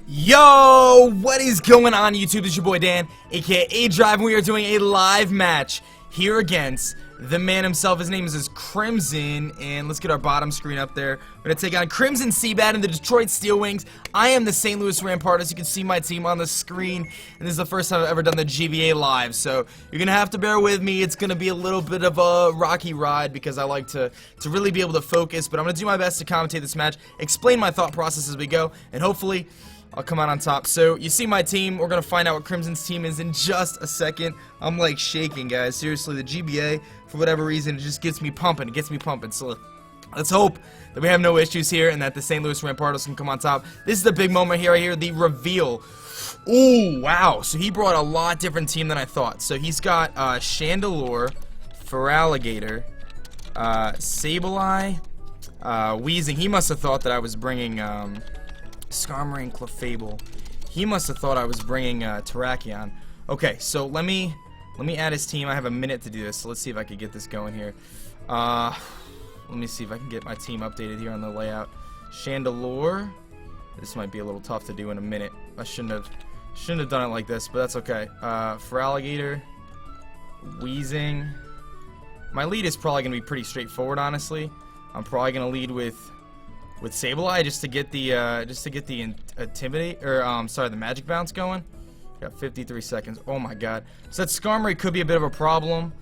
Yo, what is going on YouTube? It's your boy Dan, aka aDrive, and we are doing a live match here against the man himself. His name is Crimson, and let's get our bottom screen up there. We're going to take on CrimsonCBad and the Detroit Steel Wings. I am the StL Rampardos. You can see my team on the screen, and this is the first time I've ever done the GBA live, so you're going to have to bear with me. It's going to be a little bit of a rocky ride because I like to really be able to focus, but I'm going to do my best to commentate this match, explain my thought process as we go, and hopefully I'll come out on top. So, you see my team. We're going to find out what Crimson's team is in just a second. I'm like shaking, guys. Seriously, the GBA, for whatever reason, it just gets me pumping. It gets me pumping. So, let's hope that we have no issues here and that the StL Rampardos can come on top. This is the big moment here, right here, the reveal. Ooh, wow. So, he brought a lot different team than I thought. So, he's got Chandelure, Feraligatr, Sableye, Weezing. He must have thought that I was bringing Skarmory and Clefable. He must have thought I was bringing Terrakion. Okay, so let me add his team. I have a minute to do this, so let's see if I can get this going here. Let me see if I can get my team updated here on the layout. Chandelure. This might be a little tough to do in a minute. I shouldn't have done it like this, but that's okay. Feraligatr, Weezing. My lead is probably gonna be pretty straightforward, honestly. I'm probably gonna lead with Sableye just to get the intimidate the magic bounce going. Got 53 seconds. Oh my god. So that Skarmory could be a bit of a problem.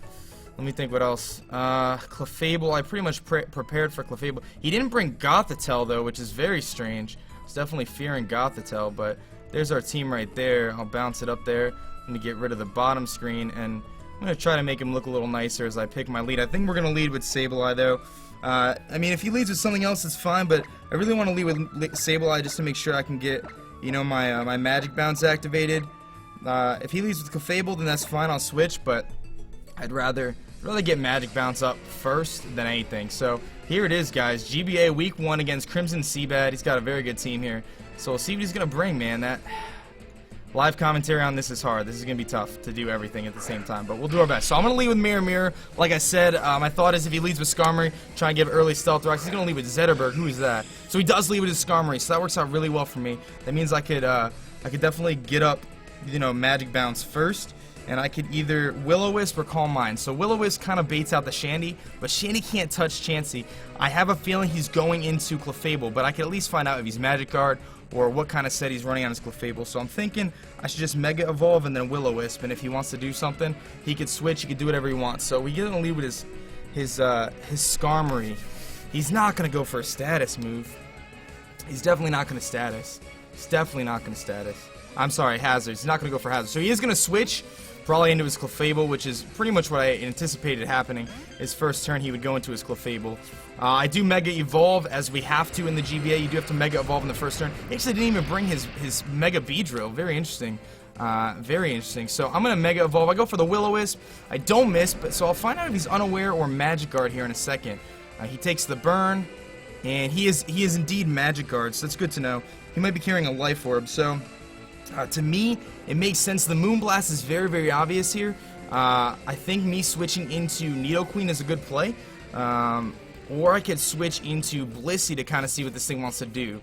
Let me think what else. Clefable. I pretty much prepared for Clefable. He didn't bring Gothitelle though, which is very strange. I was definitely fearing Gothitelle, but there's our team right there. I'll bounce it up there. I'm gonna get rid of the bottom screen, and I'm gonna try to make him look a little nicer as I pick my lead. I think we're gonna lead with Sableye though. I mean, if he leads with something else, it's fine, but I really want to lead with Sableye just to make sure I can get, you know, my magic bounce activated. If he leads with Clefable, then that's fine, I'll switch, but I'd rather get magic bounce up first than anything. So, here it is, guys. GBA Week 1 against CrimsonCBad. He's got a very good team here. So, we'll see what he's going to bring, man. That live commentary on this is hard. This is going to be tough to do everything at the same time, but we'll do our best. So I'm going to lead with Mirror. Like I said, my thought is if he leads with Skarmory, try and give early Stealth Rocks. He's going to lead with Zetterberg. Who is that? So he does lead with his Skarmory, so that works out really well for me. That means I could definitely get up, you know, Magic Bounce first, and I could either Will-O-Wisp or Calm Mind. So Will-O-Wisp kind of baits out the Shandy, but Shandy can't touch Chansey. I have a feeling he's going into Clefable, but I can at least find out if he's Magic Guard or what kind of set he's running on his Clefable. So I'm thinking I should just Mega Evolve and then Will-O-Wisp, and if he wants to do something, he could switch, he could do whatever he wants. So we get in the lead with his Skarmory. He's not going to go for a status move. He's definitely not going to status. He's definitely not going to status. I'm sorry, Hazard. He's not going to go for Hazard. So he is going to switch probably into his Clefable, which is pretty much what I anticipated happening. His first turn, he would go into his Clefable. I do Mega Evolve, as we have to in the GBA. You do have to Mega Evolve in the first turn. He actually didn't even bring his Mega Beedrill. Very interesting. Very interesting. So I'm going to Mega Evolve. I go for the Will-O-Wisp. I don't miss, but so I'll find out if he's unaware or Magic Guard here in a second. He takes the burn, and he is indeed Magic Guard, so that's good to know. He might be carrying a Life Orb, so to me, it makes sense. The Moonblast is very, very obvious here. I think me switching into Nidoqueen is a good play. Or I could switch into Blissey to kind of see what this thing wants to do.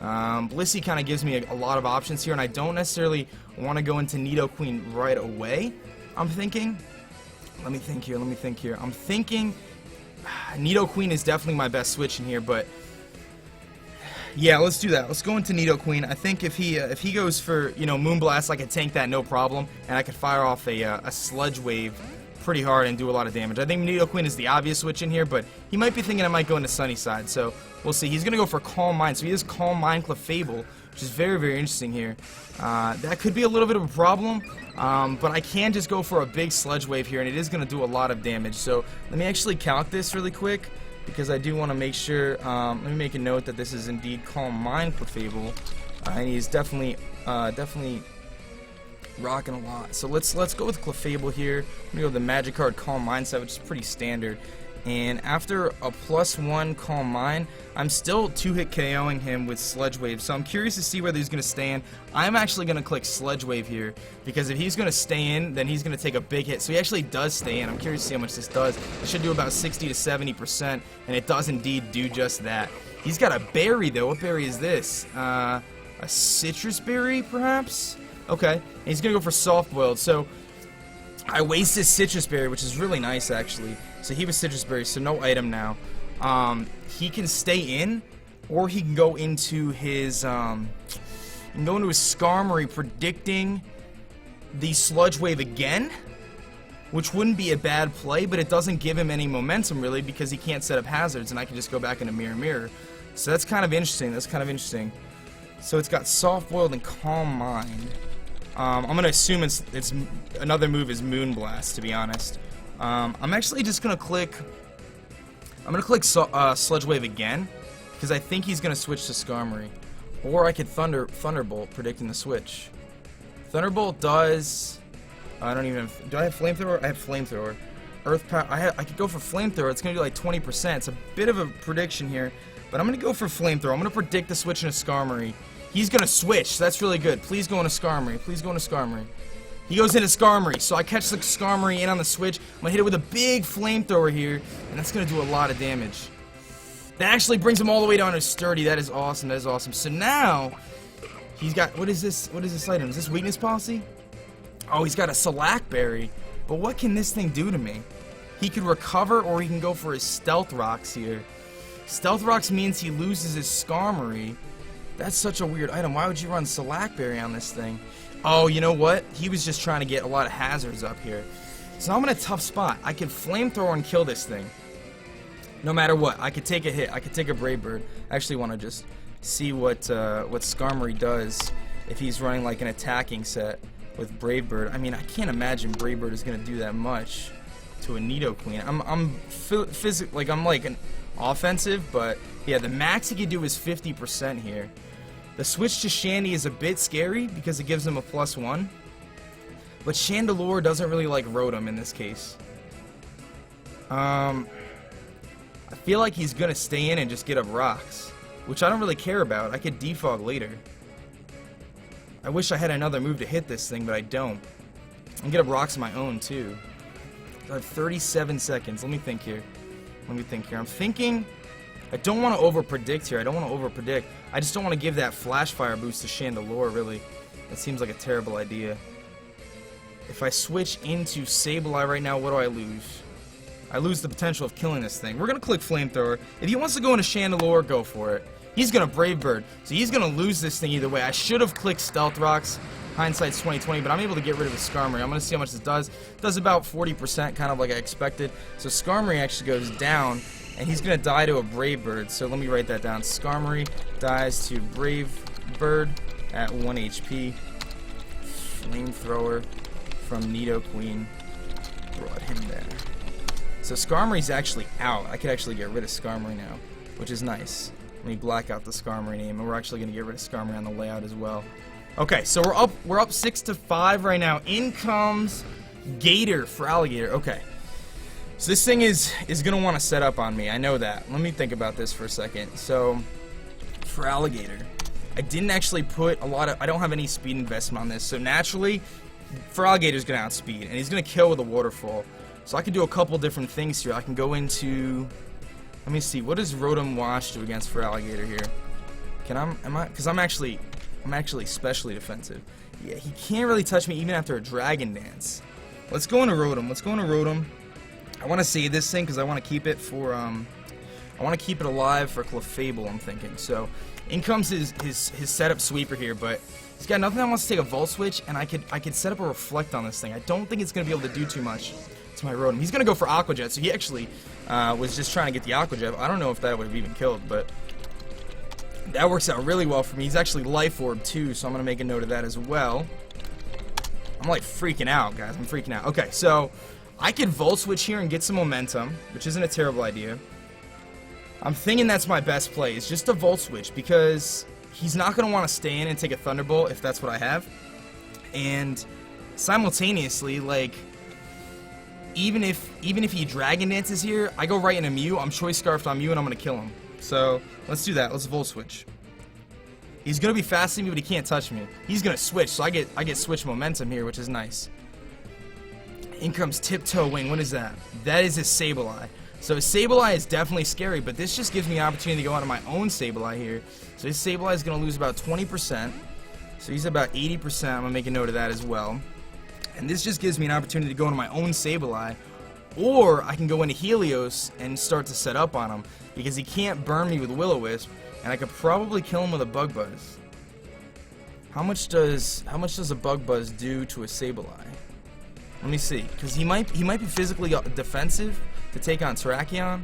Blissey kind of gives me a lot of options here, and I don't necessarily want to go into Nidoqueen right away. I'm thinking, let me think here. I'm thinking Nidoqueen is definitely my best switch in here, but yeah, let's do that. Let's go into Nidoqueen. I think if he goes for, you know, Moonblast, I could tank that no problem, and I could fire off a Sludge Wave pretty hard and do a lot of damage. I think Nidoqueen is the obvious switch in here, but he might be thinking I might go into Sunnyside, so we'll see. He's going to go for Calm Mind, so he has Calm Mind Clefable, which is very, very interesting here. That could be a little bit of a problem, but I can just go for a big Sludge Wave here, and it is going to do a lot of damage. So let me actually calc this really quick, because I do want to make sure. Let me make a note that this is indeed Calm Mind Clefable, and he's definitely rocking a lot. So let's go with Clefable here. I'm gonna go with the Magic Card Calm Mind set, which is pretty standard. And after a +1 Calm Mind, I'm still 2-hit KOing him with Sludge Wave. So I'm curious to see whether he's going to stay in. I'm actually going to click Sludge Wave here, because if he's going to stay in, then he's going to take a big hit. So he actually does stay in. I'm curious to see how much this does. It should do about 60 to 70%, and it does indeed do just that. He's got a berry, though. What berry is this? a citrus berry, perhaps? Okay, and he's gonna go for soft boiled. So I wasted citrus berry, which is really nice actually. So he was citrus berry, so no item now. He can stay in, or he can go into his Skarmory, predicting the Sludge Wave again, which wouldn't be a bad play, but it doesn't give him any momentum really because he can't set up hazards, and I can just go back into Mirror. So that's kind of interesting. So it's got Soft Boiled and Calm Mind. I'm gonna assume it's another move is Moonblast, to be honest. I'm actually just gonna click. I'm gonna click Sludge Wave again because I think he's gonna switch to Skarmory, or I could Thunderbolt, predicting the switch. Thunderbolt does. I don't even have, do I have Flamethrower? I have Flamethrower. Earth Power, I could go for Flamethrower. It's going to do like 20%. It's a bit of a prediction here, but I'm going to go for Flamethrower. I'm going to predict the switch into Skarmory. He's going to switch. That's really good. Please go into Skarmory. Please go into Skarmory. He goes into Skarmory, so I catch the Skarmory in on the switch. I'm going to hit it with a big Flamethrower here, and that's going to do a lot of damage. That actually brings him all the way down to Sturdy. That is awesome. That is awesome. So now, he's got, what is this item? Is this Weakness Policy? Oh, he's got a Slack Berry. But what can this thing do to me? He could recover, or he can go for his Stealth Rocks here. Stealth Rocks means he loses his Skarmory. That's such a weird item. Why would you run Slack Berry on this thing? Oh, you know what? He was just trying to get a lot of hazards up here. So I'm in a tough spot. I could Flamethrower and kill this thing. No matter what. I could take a hit. I could take a Brave Bird. I actually want to just see what Skarmory does if he's running like an attacking set with Brave Bird. I mean, I can't imagine Brave Bird is gonna do that much to a Nidoqueen. I'm like an offensive, but yeah, the max he could do is 50% here. The switch to Shandy is a bit scary because it gives him a +1, but Chandelure doesn't really like Rotom in this case. I feel like he's gonna stay in and just get up rocks, which I don't really care about. I could defog later. I wish I had another move to hit this thing, but I don't. I can get up rocks of my own, too. I have 37 seconds. Let me think here. I'm thinking... I don't want to over-predict here. I just don't want to give that Flash Fire boost to Chandelure, really. That seems like a terrible idea. If I switch into Sableye right now, what do I lose? I lose the potential of killing this thing. We're going to click Flamethrower. If he wants to go into Chandelure, go for it. He's going to Brave Bird, so he's going to lose this thing either way. I should have clicked Stealth Rocks. Hindsight's 2020, but I'm able to get rid of his Skarmory. I'm going to see how much this does. It does about 40%, kind of like I expected. So Skarmory actually goes down, and he's going to die to a Brave Bird. So let me write that down. Skarmory dies to Brave Bird at 1 HP. Flamethrower from Nidoqueen brought him there. So Skarmory's actually out. I could actually get rid of Skarmory now, which is nice. Let me black out the Skarmory name, and we're actually going to get rid of Skarmory on the layout as well. Okay, so we're up 6-5 right now. In comes Gator for Alligator. Okay. So this thing is going to want to set up on me. I know that. Let me think about this for a second. So, for Alligator, I didn't actually put a lot of... I don't have any speed investment on this. So naturally, for Alligator's going to outspeed, and he's going to kill with a Waterfall. So I can do a couple different things here. I can go into... Let me see. What does Rotom Wash do against for Alligator here? Because I'm actually especially defensive. Yeah, he can't really touch me even after a Dragon Dance. Let's go into Rotom. I want to save this thing because I want to keep it for I want to keep it alive for Clefable, I'm thinking. So in comes his setup sweeper here, but he's got nothing that wants to take a Volt Switch, and I could set up a Reflect on this thing. I don't think it's gonna be able to do too much to my Rotom. He's gonna go for Aqua Jet, so he actually was just trying to get the Aqua Jet. I don't know if that would have even killed, but that works out really well for me. He's actually Life Orb too, so I'm gonna make a note of that as well. I'm like freaking out, guys. I'm freaking out. Okay, so I could Volt Switch here and get some momentum, which isn't a terrible idea. I'm thinking that's my best play, is just a Volt Switch, because he's not going to want to stay in and take a Thunderbolt if that's what I have. And simultaneously, like, even if he Dragon Dances here, I go right into Mew, I'm Choice Scarfed on Mew, and I'm going to kill him. So, let's do that. Let's Volt Switch. He's going to be fast to me, but he can't touch me. He's going to switch, so I get switch momentum here, which is nice. In comes Tiptoe Wing. What is that? That is his Sableye. So Sableye is definitely scary, but this just gives me an opportunity to go onto my own Sableye here. So his Sableye is going to lose about 20%. So he's about 80%. I'm going to make a note of that as well. And this just gives me an opportunity to go into my own Sableye. Or I can go into Helios and start to set up on him, because he can't burn me with Will-O-Wisp, and I could probably kill him with a Bug Buzz. How much does a Bug Buzz do to a Sableye? Let me see, because he might be physically defensive to take on Terrakion.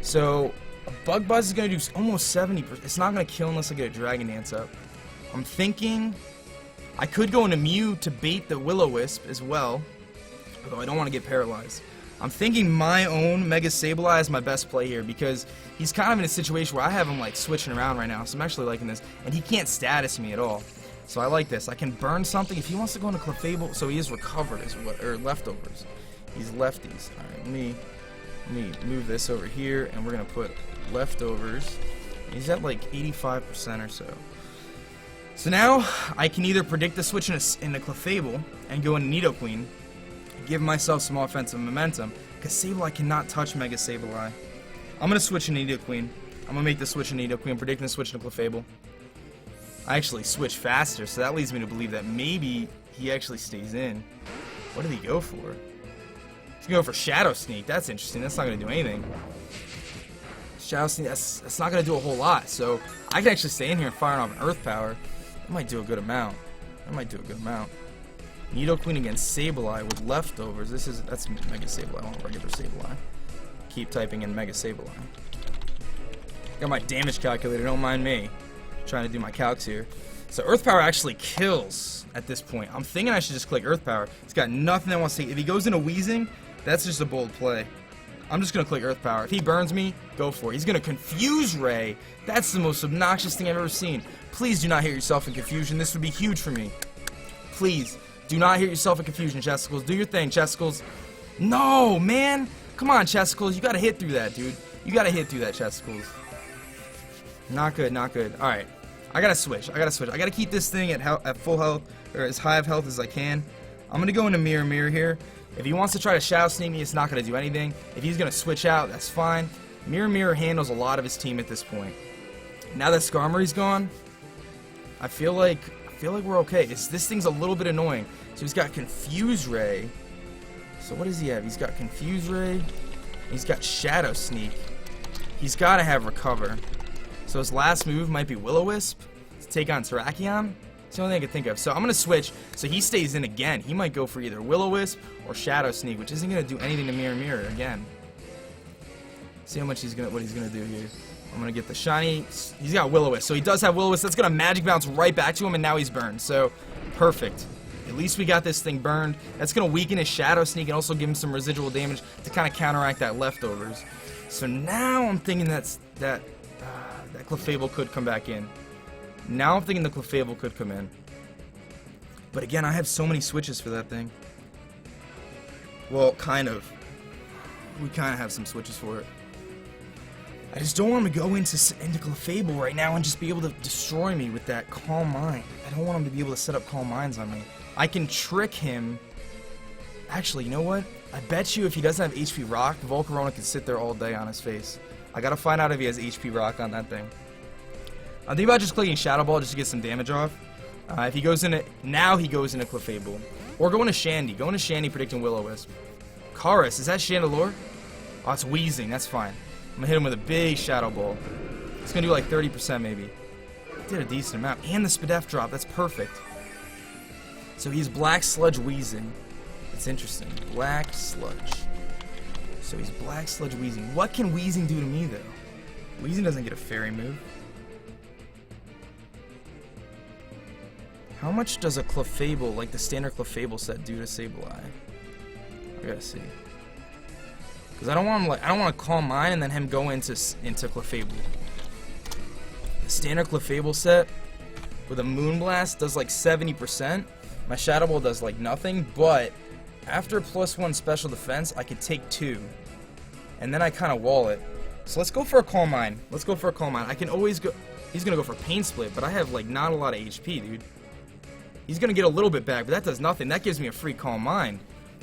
So a Bug Buzz is going to do almost 70%. It's not going to kill unless I get a Dragon Dance up. I'm thinking I could go into Mew to bait the Will-O-Wisp as well, although I don't want to get paralyzed. I'm thinking my own Mega Sableye is my best play here, because he's kind of in a situation where I have him like switching around right now, so I'm actually liking this, and he can't status me at all. So I like this. I can burn something if he wants to go into Clefable. So he is recovered as well, or leftovers. He's lefties. All right, let me move this over here, and we're gonna put leftovers. He's at like 85% or so. So now I can either predict the switch into Clefable and go into Nidoqueen, give myself some offensive momentum, because Sableye cannot touch Mega Sableye. I'm gonna switch into Nidoqueen. I'm gonna make the switch into Nidoqueen, predicting the switch into Clefable. I actually switch faster, so that leads me to believe that maybe he actually stays in. What did he go for? He's gonna go for Shadow Sneak. That's interesting. That's not gonna do anything. Shadow Sneak, that's not gonna do a whole lot. So I can actually stay in here and fire off an Earth Power. That might do a good amount. Nidoqueen against Sableye with leftovers. That's Mega Sableye. I want regular Sableye. Keep typing in Mega Sableye. Got my damage calculator. Don't mind me. Trying to do my calcs here. So Earth Power actually kills at this point. I'm thinking I should just click Earth Power. He's got nothing that wants to take. If he goes into Wheezing, that's just a bold play. I'm just gonna click Earth Power. If he burns me, go for it. He's gonna Confuse Ray. That's the most obnoxious thing I've ever seen. Please do not hit yourself in confusion. This would be huge for me. Please do not hit yourself in confusion, Chesticles. Do your thing, Chesticles. No, man. Come on, Chesticles. You gotta hit through that, dude. You gotta hit through that, Chesticles. Not good, not good. Alright. I gotta switch. I gotta keep this thing at full health, or as high of health as I can. I'm gonna go into Mirror here. If he wants to try to Shadow Sneak me, it's not gonna do anything. If he's gonna switch out, that's fine. Mirror handles a lot of his team at this point. Now that Skarmory's gone, I feel like we're okay. This thing's a little bit annoying. So he's got Confuse Ray. So what does he have? He's got Confuse Ray. He's got Shadow Sneak. He's got to have Recover. So his last move might be Will-O-Wisp to take on Terrakion. It's the only thing I can think of. So I'm going to switch. So he stays in again. He might go for either Will-O-Wisp or Shadow Sneak, which isn't going to do anything to Mirror again. See how much what he's going to do here. I'm going to get the shiny. He's got Will-O-Wisp. So he does have Will-O-Wisp. That's going to Magic Bounce right back to him, and now he's burned. So perfect. At least we got this thing burned. That's going to weaken his Shadow Sneak and also give him some residual damage to kind of counteract that leftovers. So now I'm thinking that Clefable could come back in. Now I'm thinking the Clefable could come in. But again, I have so many switches for that thing. Well, kind of. We kind of have some switches for it. I just don't want him to go into Clefable right now and just be able to destroy me with that Calm Mind. I don't want him to be able to set up Calm Minds on me. I can trick him. Actually, you know what? I bet you if he doesn't have HP Rock, Volcarona can sit there all day on his face. I gotta find out if he has HP Rock on that thing. I'm thinking about just clicking Shadow Ball just to get some damage off. If he goes into... Now he goes into Clefable. Or go into Shandy. Go into Shandy predicting Will-O-Wisp. Chorus, is that Chandelure? Oh, it's Wheezing. That's fine. I'm gonna hit him with a big Shadow Ball. It's gonna do like 30% maybe. Did a decent amount. And the Spadef drop. That's perfect. So he's Black Sludge Wheezing. It's interesting. Black Sludge. So he's Black Sludge Wheezing. What can Wheezing do to me, though? Wheezing doesn't get a fairy move. How much does a Clefable, like the standard Clefable set, do to Sableye? I gotta see. Because I don't want to Calm Mind and then him go into Clefable. The standard Clefable set with a Moonblast does like 70%. My Shadow Ball does like nothing, but after +1 special defense, I could take 2. And then I kind of wall it. So let's go for a Calm Mind. I can always go... He's going to go for Pain Split, but I have like not a lot of HP, dude. He's going to get a little bit back, but that does nothing. That gives me a free Calm Mind.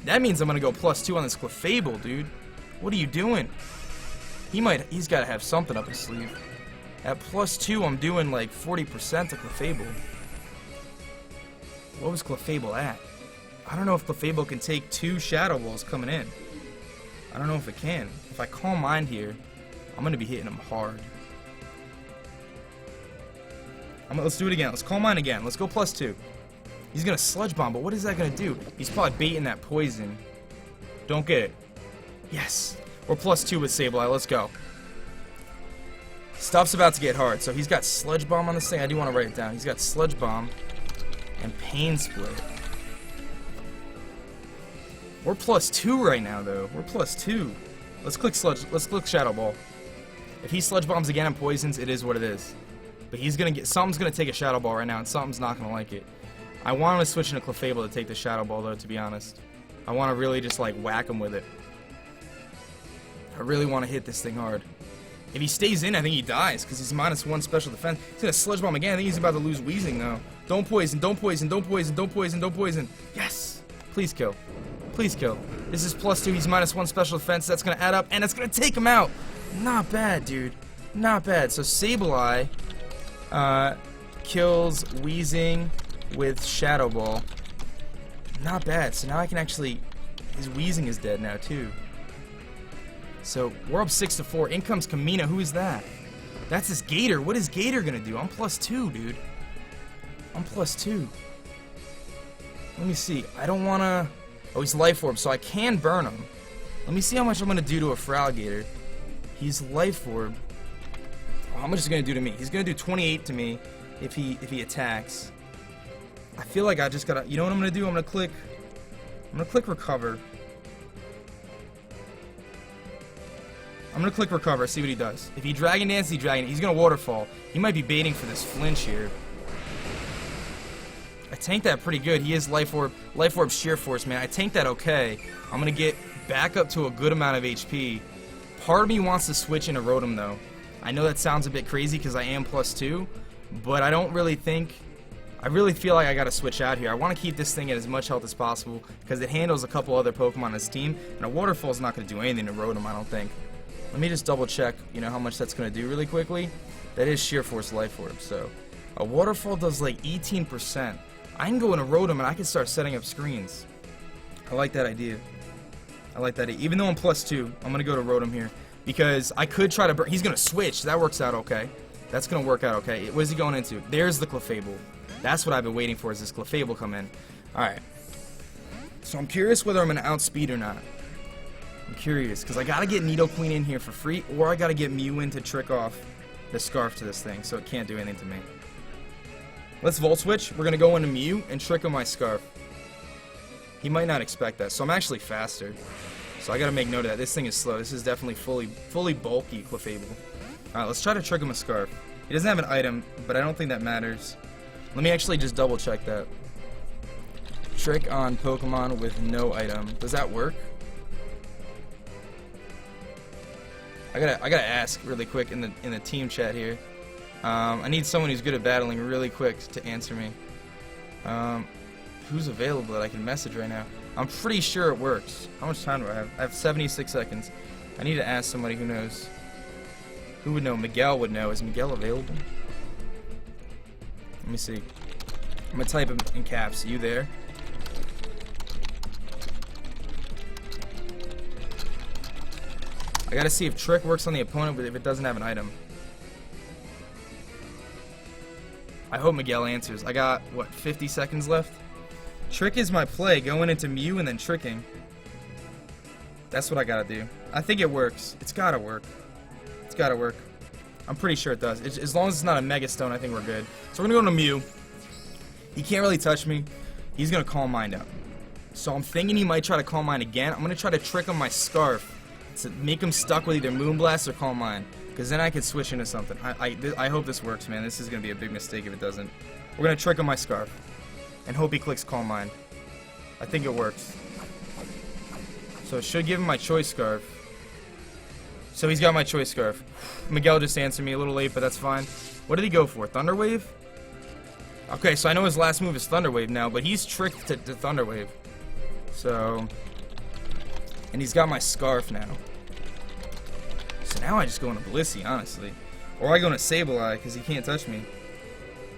That means I'm going to go +2 on this Clefable, dude. What are you doing? He's got to have something up his sleeve. At +2, I'm doing like 40% to Clefable. What was Clefable at? I don't know if Clefable can take 2 Shadow Balls coming in. I don't know if it can. If I Calm Mind here, I'm going to be hitting him hard. Let's do it again. Let's Calm Mind again. Let's go +2. He's going to Sludge Bomb, but what is that going to do? He's probably baiting that poison. Don't get it. Yes. We're +2 with Sableye. Let's go. Stuff's about to get hard. So he's got Sludge Bomb on this thing. I do want to write it down. He's got Sludge Bomb and Pain Split. We're +2 right now, though. We're +2. Let's click Shadow Ball. If he Sludge Bombs again and poisons, it is what it is. But he's gonna get something's gonna take a Shadow Ball right now, and something's not gonna like it. I want him to switch into Clefable to take the Shadow Ball, though. To be honest, I want to really just like whack him with it. I really want to hit this thing hard. If he stays in, I think he dies, because he's -1 special defense. He's going to Sludge Bomb again. I think he's about to lose Wheezing, though. Don't poison, don't poison, don't poison, don't poison, don't poison. Yes! Please kill. Please kill. This is +2. He's -1 special defense. That's going to add up, and it's going to take him out. Not bad, dude. Not bad. So Sableye kills Wheezing with Shadow Ball. Not bad. So now I can actually... His Wheezing is dead now, too. So, we're up 6-4. In comes Kamina. Who is that? That's his Gator. What is Gator gonna do? I'm +2, dude. I'm +2. Let me see. I don't wanna... Oh, he's Life Orb, so I can burn him. Let me see how much I'm gonna do to a Feraligatr. He's Life Orb. Oh, how much is he gonna do to me? He's gonna do 28 to me if he attacks. I feel like I just gotta... You know what I'm gonna do? I'm gonna click Recover. I'm gonna click Recover, see what he does. If he Dragon Dance, he's gonna Waterfall. He might be baiting for this flinch here. I tanked that pretty good. He is Life Orb Sheer Force, man. I tanked that okay. I'm gonna get back up to a good amount of HP. Part of me wants to switch into Rotom, though. I know that sounds a bit crazy because I am +2, but I don't really think... I really feel like I gotta switch out here. I want to keep this thing at as much health as possible because it handles a couple other Pokemon on his team, and a Waterfall's not gonna do anything to Rotom, I don't think. Let me just double check, you know, how much that's going to do really quickly. That is Sheer Force Life Orb, so... A Waterfall does like 18%. I can go in a Rotom and I can start setting up screens. I like that idea. I like that. Even though I'm +2, I'm going to go to Rotom here. Because I could try to burn... He's going to switch. That works out okay. That's going to work out okay. What is he going into? There's the Clefable. That's what I've been waiting for, is this Clefable come in. Alright. So I'm curious whether I'm going to outspeed or not. I'm curious, because I gotta get Nidoqueen in here for free, or I gotta get Mew in to trick off the Scarf to this thing, so it can't do anything to me. Let's Volt Switch. We're gonna go into Mew and trick on my Scarf. He might not expect that, so I'm actually faster. So I gotta make note of that. This thing is slow. This is definitely fully bulky Clefable. Alright, let's try to trick him a Scarf. He doesn't have an item, but I don't think that matters. Let me actually just double check that. Trick on Pokemon with no item. Does that work? I gotta ask really quick in the team chat here. I need someone who's good at battling really quick to answer me. Who's available that I can message right now? I'm pretty sure it works. How much time do I have? I have 76 seconds. I need to ask somebody who knows. Who would know? Miguel would know. Is Miguel available? Let me see. I'm gonna type him in caps. You there? I gotta see if Trick works on the opponent, but if it doesn't have an item. I hope Miguel answers. I got, what, 50 seconds left? Trick is my play, going into Mew and then tricking. That's what I gotta do. I think it works. It's gotta work. It's gotta work. I'm pretty sure it does. As long as it's not a Mega Stone, I think we're good. So we're gonna go into Mew. He can't really touch me. He's gonna Calm Mind out. So I'm thinking he might try to Calm Mind again. I'm gonna try to trick on my Scarf to make him stuck with either Moonblast or Calm Mind, because then I can switch into something. I hope this works, man. This is going to be a big mistake if it doesn't. We're going to trick on my Scarf and hope he clicks Calm Mind. I think it works. So it should give him my Choice Scarf. So he's got my Choice Scarf. Miguel just answered me a little late, but that's fine. What did he go for? Thunder Wave? Okay, so I know his last move is Thunder Wave now, but he's tricked to Thunder Wave. So... And he's got my Scarf now. So now I just go into Blissey, honestly. Or I go into Sableye, because he can't touch me.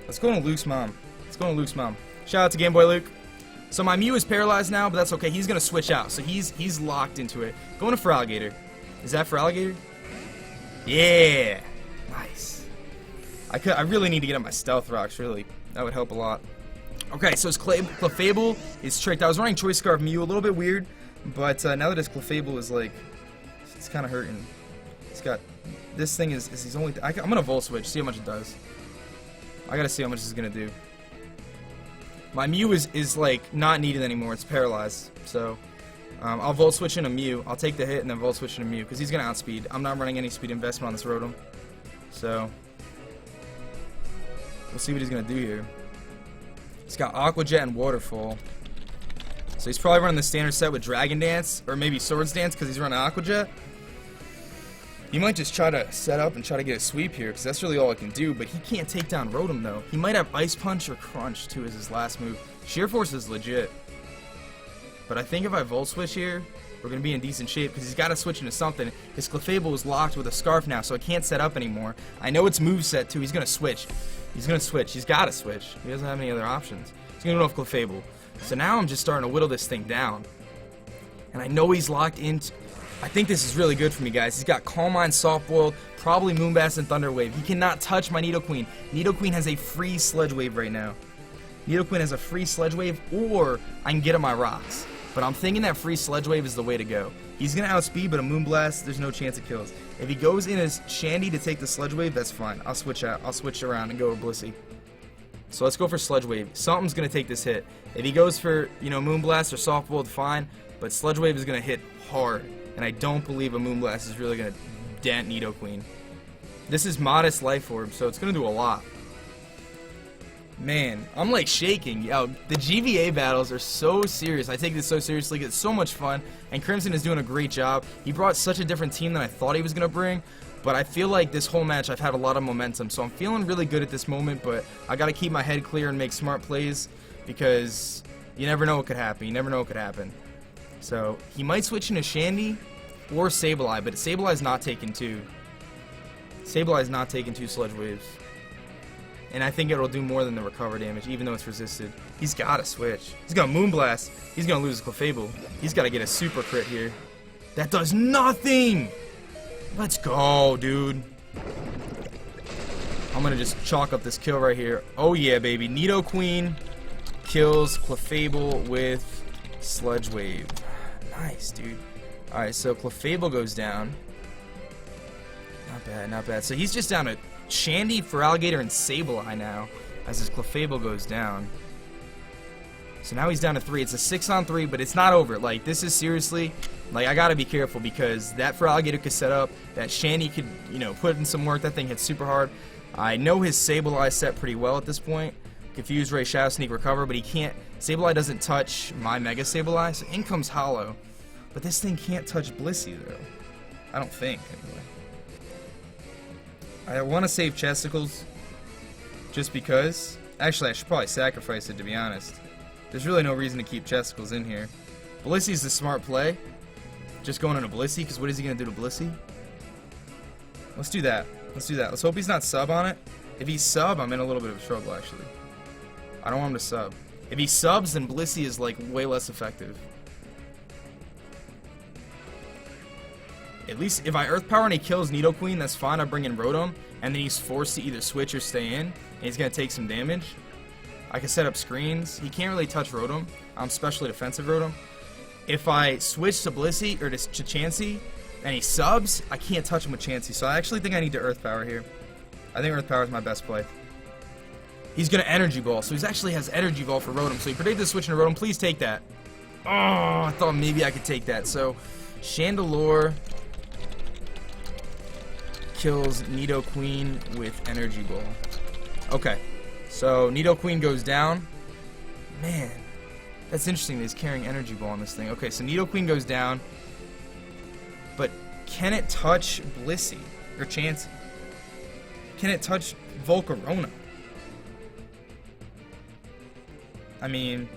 Let's go into Luke's mom. Let's go into Luke's mom. Shout out to Game Boy Luke. So my Mew is paralyzed now, but that's okay. He's going to switch out. So he's locked into it. Going to Feraligatr. Is that Feraligatr? Yeah. Nice. I really need to get up my Stealth Rocks, really. That would help a lot. Okay, so his Clefable is tricked. I was running Choice Scarf Mew, a little bit weird. But now that his Clefable is like, it's kind of hurting. He's got, this thing is he's only, I'm going to Volt Switch, see how much it does. I got to see how much this is going to do. My Mew is like not needed anymore. It's paralyzed. So I'll Volt Switch in a Mew. I'll take the hit and then Volt Switch in a Mew because he's gonna outspeed. I'm not running any speed investment on this Rotom. So we'll see what he's gonna do here. He's got Aqua Jet and Waterfall. So he's probably running the standard set with Dragon Dance or maybe Swords Dance because he's running Aqua Jet. He might just try to set up and try to get a sweep here, because that's really all I can do, but he can't take down Rotom, though. He might have Ice Punch or Crunch, too, as his last move. Sheer Force is legit. But I think if I Volt Switch here, we're going to be in decent shape, because he's got to switch into something. His Clefable is locked with a Scarf now, so I can't set up anymore. I know it's moveset, too. He's going to switch. He's going to switch. He's got to switch. He doesn't have any other options. He's going to go off Clefable. So now I'm just starting to whittle this thing down. And I know he's locked into... I think this is really good for me, guys. He's got Calm Mind, Soft Boiled, probably Moonblast, and Thunder Wave. He cannot touch my Nidoqueen. Nidoqueen has a free Sledge Wave right now. Nidoqueen has a free Sledge Wave, or I can get him my Rocks. But I'm thinking that free Sledge Wave is the way to go. He's going to outspeed, but a Moonblast, there's no chance it kills. If he goes in as Shandy to take the Sledge Wave, that's fine. I'll switch out. I'll switch around and go with Blissey. So let's go for Sledge Wave. Something's going to take this hit. If he goes for, Moonblast or Soft Boiled, fine. But Sledge Wave is going to hit hard. And I don't believe a Moonblast is really going to dent Nidoqueen. This is Modest Life Orb, so it's going to do a lot. Man, I'm like shaking. Yo, the GBA battles are so serious. I take this so seriously. It's so much fun. And Crimson is doing a great job. He brought such a different team than I thought he was going to bring. But I feel like this whole match I've had a lot of momentum. So I'm feeling really good at this moment. But I got to keep my head clear and make smart plays. Because you never know what could happen. You never know what could happen. So he might switch into Shandy or Sableye, but Sableye's not taking two. Sableye's not taking two Sledge Waves. And I think it'll do more than the recover damage, even though it's resisted. He's got to switch. He's got Moonblast. He's going to lose his Clefable. He's got to get a super crit here. That does nothing! Let's go, dude. I'm going to just chalk up this kill right here. Oh yeah, baby. Nidoqueen kills Clefable with Sledge Wave. Nice, dude. Alright, so Clefable goes down. Not bad, not bad. So he's just down to Shandy, Feraligatr, and Sableye now, as his Clefable goes down. So now he's down to 3. It's a 6-on-3, but it's not over. Like, this is seriously, like, I gotta be careful, because that Feraligatr could set up, that Shandy could, put in some work. That thing hits super hard. I know his Sableye set pretty well at this point. Confuse, Ray, Shadow Sneak, Recover, but he can't. Sableye doesn't touch my Mega Sableye, so in comes Hollow. But this thing can't touch Blissey, though. I don't think, anyway. I want to save Chesticles, just because. Actually, I should probably sacrifice it, to be honest. There's really no reason to keep Chesticles in here. Blissey's the smart play. Just going into Blissey, because what is he going to do to Blissey? Let's do that. Let's do that. Let's hope he's not sub on it. If he's sub, I'm in a little bit of trouble, actually. I don't want him to sub. If he subs, then Blissey is, like, way less effective. At least if I Earth Power and he kills Nidoqueen, that's fine. I bring in Rotom, and then he's forced to either switch or stay in, and he's going to take some damage. I can set up screens. He can't really touch Rotom. I'm specially defensive Rotom. If I switch to Blissey, or to Chansey, and he subs, I can't touch him with Chansey. So I actually think I need to Earth Power here. I think Earth Power is my best play. He's going to Energy Ball, so he actually has Energy Ball for Rotom. So he predicted the switch into Rotom. Please take that. Oh, I thought maybe I could take that. So Chandelure kills Nidoqueen with Energy Ball. Okay, so Nidoqueen goes down. Man, that's interesting that he's carrying Energy Ball on this thing. Okay, so Nidoqueen goes down. But can it touch Blissey? Or Chansey? Can it touch Volcarona? I mean,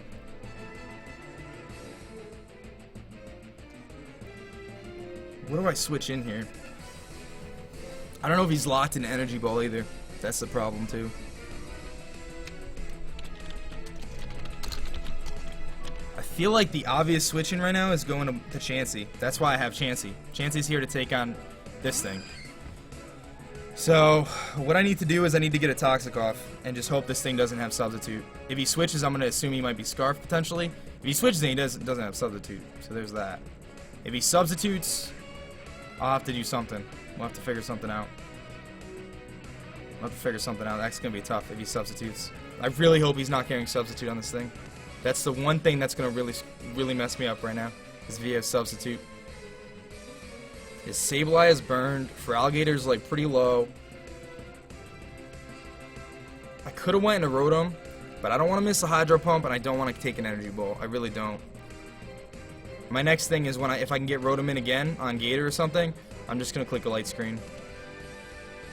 what do I switch in here? I don't know if he's locked in Energy Ball either. That's the problem too. I feel like the obvious switching right now is going to Chansey. That's why I have Chansey. Chansey's here to take on this thing. So what I need to do is I need to get a Toxic off and just hope this thing doesn't have Substitute. If he switches, I'm going to assume he might be Scarf potentially. If he switches, then he doesn't have Substitute. So there's that. If he substitutes, I'll have to do something. We'll have to figure something out. That's going to be tough if he substitutes. I really hope he's not carrying Substitute on this thing. That's the one thing that's going to really mess me up right now, is if he has Substitute. His Sableye is burned. Feraligator's like pretty low. I could have went into Rotom, but I don't want to miss a Hydro Pump, and I don't want to take an Energy Ball. I really don't. My next thing is if I can get Rotom in again on Gator or something, I'm just going to click a Light Screen.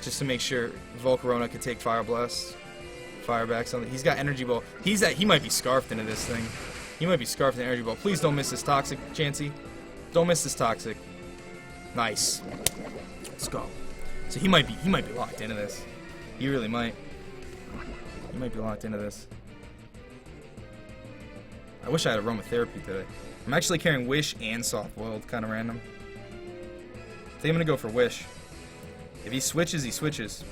Just to make sure Volcarona could take Fire Blast. Fire back something. He's got Energy Ball. He might be scarfed into this thing. He might be scarfed in Energy Ball. Please don't miss this Toxic, Chansey. Don't miss this Toxic. Nice. Let's go. So he might be locked into this. He really might. He might be locked into this. I wish I had Aromatherapy today. I'm actually carrying Wish and Soft Boiled, kind of random. I think I'm gonna go for Wish. If he switches, he switches.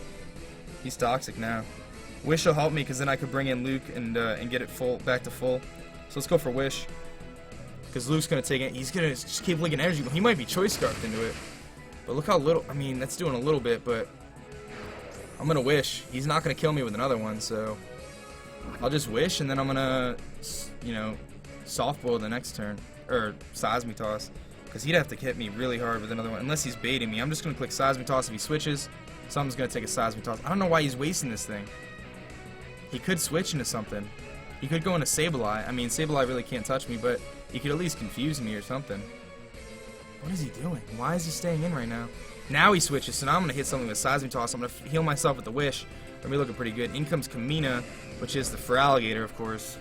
He's Toxic now. Wish will help me because then I could bring in Luke and get it back to full. So let's go for Wish. Because Luke's going to take it. He's going to just keep linking Energy. He might be Choice Scarfed into it. But look how little. I mean, that's doing a little bit, but I'm going to Wish. He's not going to kill me with another one, so I'll just Wish, and then I'm going to, Soft Boil the next turn. Or Seismitoss. Because he'd have to hit me really hard with another one. Unless he's baiting me. I'm just going to click Seismitoss if he switches. Someone's going to take a Seismitoss. I don't know why he's wasting this thing. He could switch into something. He could go into Sableye. I mean, Sableye really can't touch me, but he could at least confuse me or something. What is he doing? Why is he staying in right now? Now he switches, so now I'm going to hit something with Seismitoss. I'm going to heal myself with the Wish. I'll be looking pretty good. In comes Kamina, which is the Feraligator, of course.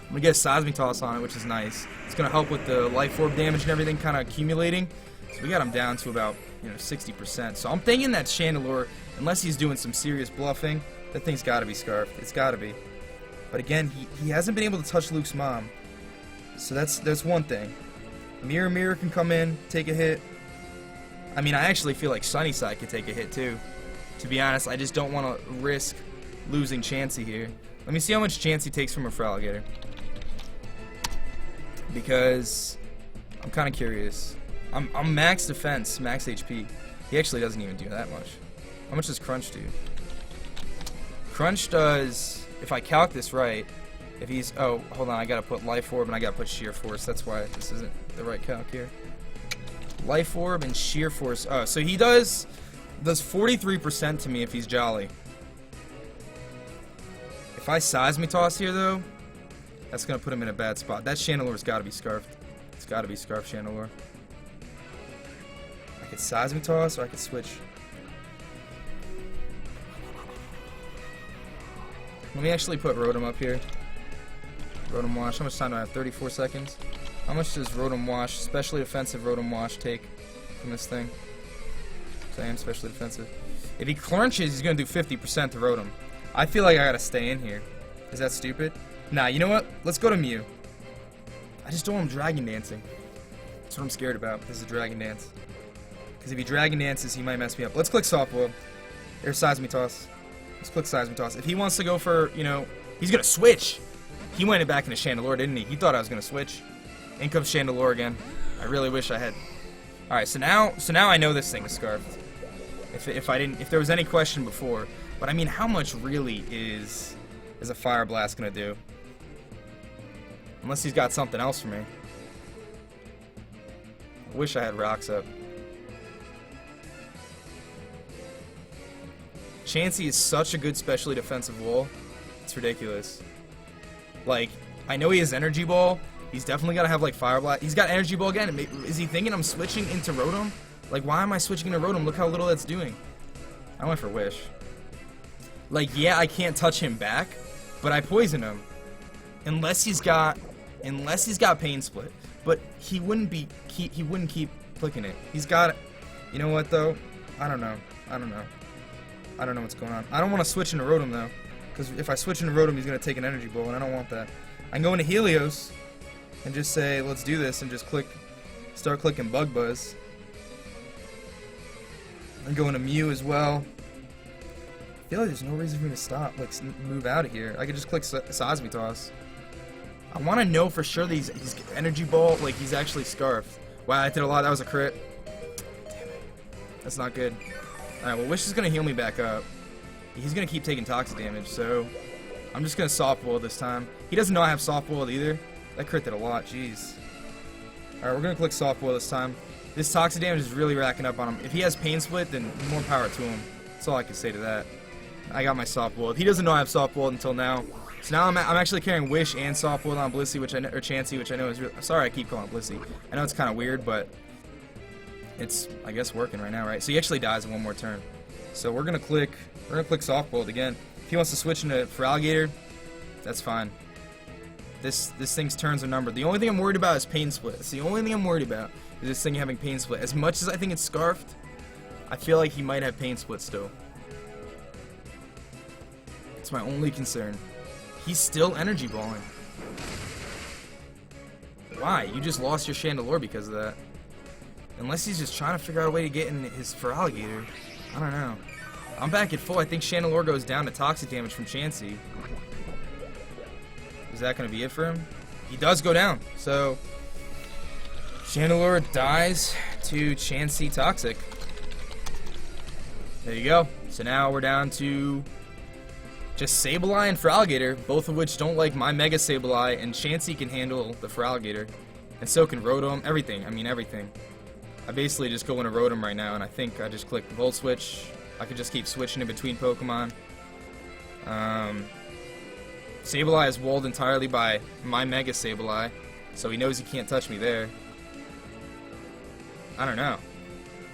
I'm going to get a Seismitoss on it, which is nice. It's going to help with the Life Orb damage and everything kind of accumulating. So we got him down to about 60%. So I'm thinking that Chandelure, unless he's doing some serious bluffing, that thing's got to be Scarfed. It's got to be. But again, he hasn't been able to touch Luke's mom. So that's one thing. Mirror can come in, take a hit. I mean, I actually feel like Sunnyside could take a hit too. To be honest, I just don't want to risk losing Chansey here. Let me see how much Chansey takes from a Feraligator. Because I'm kind of curious. I'm max defense, max HP. He actually doesn't even do that much. How much does Crunch do? Crunch does, if I calc this right, if he's, oh, hold on, I gotta put Life Orb and I gotta put Sheer Force. That's why this isn't the right calc here. Life Orb and Sheer Force. Oh, so he does 43% to me if he's Jolly. If I Seismitoss here, though, that's gonna put him in a bad spot. That Chandelure's gotta be Scarfed. It's gotta be Scarfed Chandelure. I could Seismitoss or I could switch. Let me actually put Rotom up here. Rotom Wash. How much time do I have? 34 seconds. How much does Rotom Wash, specially defensive Rotom Wash, take from this thing? So I am specially defensive. If he crunches, he's going to do 50% to Rotom. I feel like I got to stay in here. Is that stupid? Nah, you know what? Let's go to Mew. I just don't want him Dragon Dancing. That's what I'm scared about. This is a Dragon Dance. Because if he Dragon Dances, he might mess me up. Let's click Soft Boil. There's Seismitoss. Let's click Seismitoss. If he wants to go for, he's going to switch. He went back into Chandelure, didn't he? He thought I was going to switch. In comes Chandelure again. I really wish I had. Alright, so now I know this thing is Scarfed. If there was any question before. But I mean, how much really is a Fire Blast going to do? Unless he's got something else for me. I wish I had Rocks up. Chansey is such a good specially defensive wall. It's ridiculous. Like, I know he has Energy Ball. He's definitely got to have, like, Fire Blast. He's got Energy Ball again. Is he thinking I'm switching into Rotom? Like, why am I switching into Rotom? Look how little that's doing. I went for Wish. Like, yeah, I can't touch him back, but I poison him. Unless he's got Pain Split. But he wouldn't keep clicking it. He's got, you know what, though? I don't know. I don't know. I don't know what's going on. I don't want to switch into Rotom, though. Because if I switch into Rotom, he's going to take an Energy Ball, and I don't want that. I can go into Helios and just say, let's do this, and just start clicking Bug Buzz. I'm going to Mew as well. I feel like there's no reason for me to stop, like, move out of here. I could just click Seismitoss. I want to know for sure that he's Energy Ball, like, he's actually Scarfed. Wow, I did a lot. That was a crit. Damn it. That's not good. Alright, well, Wish is going to heal me back up. He's going to keep taking toxic damage, so I'm just going to Soft Boil this time. He doesn't know I have Soft Boiled either. That crit did a lot, jeez. Alright, we're going to click Soft Boil this time. This toxic damage is really racking up on him. If he has Pain Split, then more power to him. That's all I can say to that. I got my Soft Boiled. He doesn't know I have Soft Boiled until now. So now I'm actually carrying Wish and Soft Boiled on Blissey, or Chansey, which I know is really... Sorry, I keep calling it Blissey. I know it's kind of weird, but it's, I guess, working right now, right? So he actually dies in one more turn. So we're gonna click Soft Boiled again. If he wants to switch into Feraligatr, that's fine. This thing's turns are numbered. The only thing I'm worried about is Pain Split. It's the only thing I'm worried about is this thing having Pain Split. As much as I think it's Scarfed, I feel like he might have Pain Split still. It's my only concern. He's still Energy Balling. Why? You just lost your Chandelure because of that. Unless he's just trying to figure out a way to get in his Feraligatr. I don't know. I'm back at full. I think Chandelure goes down to toxic damage from Chansey. Is that going to be it for him? He does go down. So, Chandelure dies to Chansey toxic. There you go. So now we're down to just Sableye and Feraligatr, both of which don't like my Mega Sableye, and Chansey can handle the Feraligatr. And so can Rotom, everything. I mean, everything. I basically just go into Rotom right now, and I think I just click Volt Switch. I could just keep switching in between Pokemon. Sableye is walled entirely by my Mega Sableye, so he knows he can't touch me there. I don't know.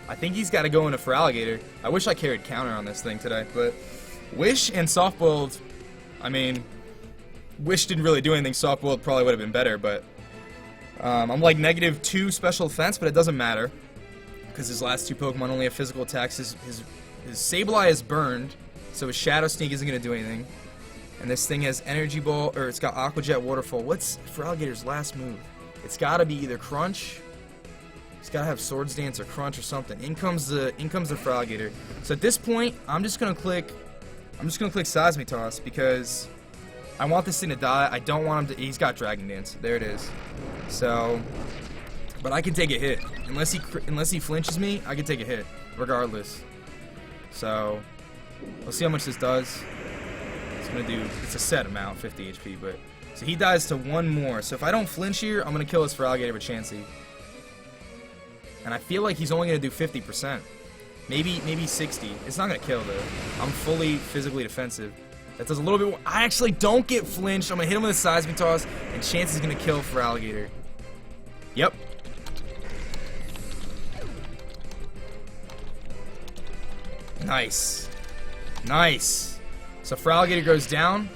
I think he's got to go into Feraligatr. I wish I carried counter on this thing today, but Wish and Soft Boiled, I mean, Wish didn't really do anything. Soft Boiled probably would have been better, but I'm like -2 special defense, but it doesn't matter because his last two Pokemon only have physical attacks. His Sableye is burned, so his Shadow Sneak isn't going to do anything. And this thing has Energy Ball, or it's got Aqua Jet Waterfall. What's Feraligator's last move? It's got to be either Crunch. It's got to have Swords Dance or Crunch or something. In comes the Feraligatr. So at this point, I'm just gonna click Seismitoss because I want this thing to die. I don't want him to. He's got Dragon Dance. There it is. So, but I can take a hit unless he flinches me. I can take a hit regardless. So let's see how much this does. It's a set amount, 50 HP, but so he dies to one more. So if I don't flinch here, I'm gonna kill his Feraligatr with Chansey. And I feel like he's only gonna do 50%. Maybe 60. It's not gonna kill though. I'm fully physically defensive. That does a little bit more. I actually don't get flinched. I'm gonna hit him with a Seismitoss, and Chansey's gonna kill Feraligatr. Yep. Nice. Nice. So Feraligatr goes down,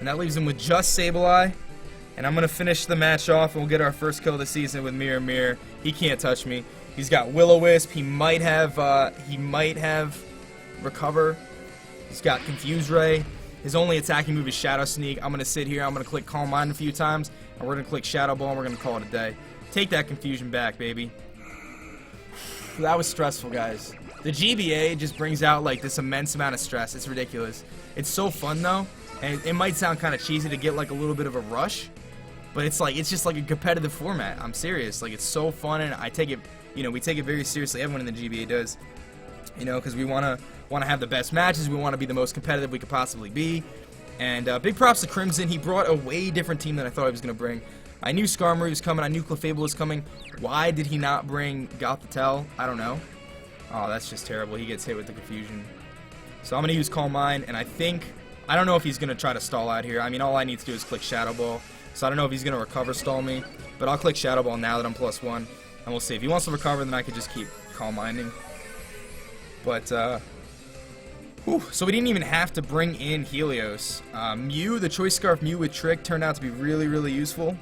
and that leaves him with just Sableye. And I'm gonna finish the match off, and we'll get our first kill of the season with Mirror Mirror. He can't touch me. He's got Will-O-Wisp. He might have Recover. He's got Confuse Ray. His only attacking move is Shadow Sneak. I'm gonna sit here. I'm gonna click Calm Mind a few times, and we're gonna click Shadow Ball, and we're gonna call it a day. Take that confusion back, baby. That was stressful, guys. The GBA just brings out like this immense amount of stress. It's ridiculous. It's so fun though, and it might sound kind of cheesy to get like a little bit of a rush, but it's just like a competitive format. I'm serious. Like, it's so fun, and I take it, we take it very seriously. Everyone in the GBA does, because we want to have the best matches. We want to be the most competitive we could possibly be. And big props to Crimson. He brought a way different team than I thought he was gonna bring. I knew Skarmory was coming. I knew Clefable was coming. Why did he not bring Gothitelle? I don't know. Oh, that's just terrible. He gets hit with the confusion. So I'm going to use Calm Mind, and I don't know if he's going to try to stall out here. I mean, all I need to do is click Shadow Ball. So I don't know if he's going to recover stall me, but I'll click Shadow Ball now that I'm +1, and we'll see. If he wants to recover, then I could just keep Calm Minding. But, so we didn't even have to bring in Helios. Mew, the Choice Scarf Mew with Trick turned out to be really, really useful.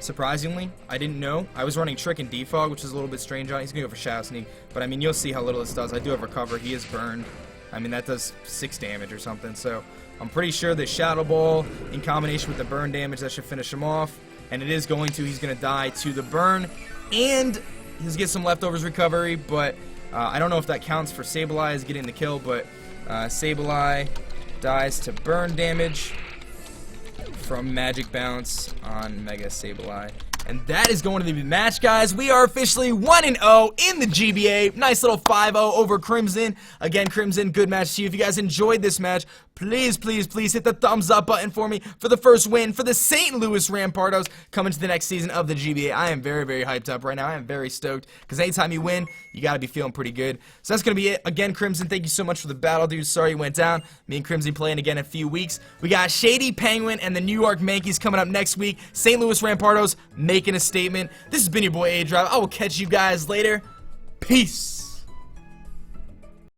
Surprisingly, I didn't know. I was running Trick and Defog, which is a little bit strange on. He's going to go for Shadow Sneak. But, I mean, you'll see how little this does. I do have Recover. He is burned. I mean, that does 6 damage or something. So, I'm pretty sure the Shadow Ball, in combination with the burn damage, that should finish him off. And it is going to. He's going to die to the burn. And he's going to get some leftovers recovery. But I don't know if that counts for Sableye as getting the kill. But Sableye dies to burn damage from Magic Bounce on Mega Sableye. And that is going to be the match, guys. We are officially 1-0 in the GBA. Nice little 5-0 over Crimson. Again, Crimson, good match to you. If you guys enjoyed this match, please, please, please hit the thumbs up button for me for the first win for the St. Louis Rampardos coming to the next season of the GBA. I am very, very hyped up right now. I am very stoked because anytime you win, you got to be feeling pretty good. So that's going to be it. Again, Crimson, thank you so much for the battle, dude. Sorry you went down. Me and Crimson playing again in a few weeks. We got Shady Penguin and the New York Yankees coming up next week. St. Louis Rampardos making a statement. This has been your boy aDrive. I will catch you guys later. Peace.